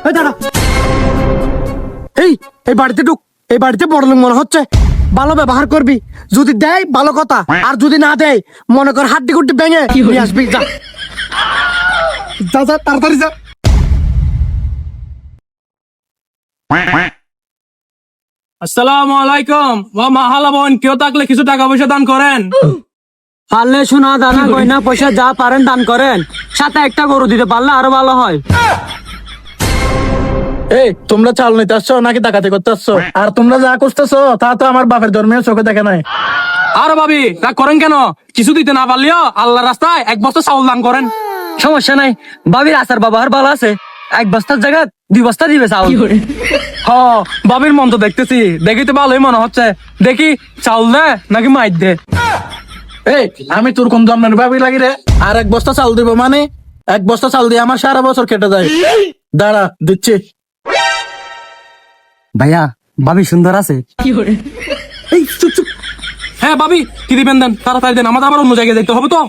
দাঁড়া, এই বাড়িতে ঢুক। এই বাড়িতে বড় লোক মনে হচ্ছে, ভালো ব্যবহার করবি। যদি দেয় ভালো কথা, আর যদি না দেয় মনে কর হাড্ডি গুড্ডি ভেঙে নিয়ে আসবি। যা যা যা, তাড়াতাড়ি যা। আসসালামু আলাইকুম। মাহালা বোন, কেউ থাকলে কিছু টাকা পয়সা দান করেন। পারলে সোনা দানা গয়না পয়সা যা পারেন দান করেন, সাথে একটা গরু দিতে পারলে আরো ভালো হয়। এই তোমরা চাল নিতে আসছো নাকি ডাকাতি করতে আসছো? আর তোমরা যা করতেছো তা তো আমার বাপের ধর্মীয় চোখে দেখে নাই। আরে ভাবি, রাগ করেন কেন? কিছু দিতে না পারলেও আল্লাহ রাস্তায় এক বস্তা চাউল দান করেন। সমস্যা নাই, বাবির আচার ব্যবহার ভালো আছে, এক বস্তার জায়গা 2 বস্তা দিবে চাউল। হ, ভাবির মন তো দেখতেছি, দেখি তো ভালোই মনে হচ্ছে। দেখি চাউল দে নাকি মাইর দে। এই আমি তোর কোন জন্মের ভাবি লাগি রে? আর এক বস্তা চাল দিব মানে? এক বস্তা চাল দিয়ে আমার সারা বছর কেটে যায়। দাঁড়া দিচ্ছি। ভাইয়া, বাবি সুন্দর আছে। এই চুপ চুপ। হ্যাঁ ভাবি, কি দিবেন দেন, তাড়াতাড়ি দেন, আমাদের আবার অন্য জায়গায় যেতে হবে তো।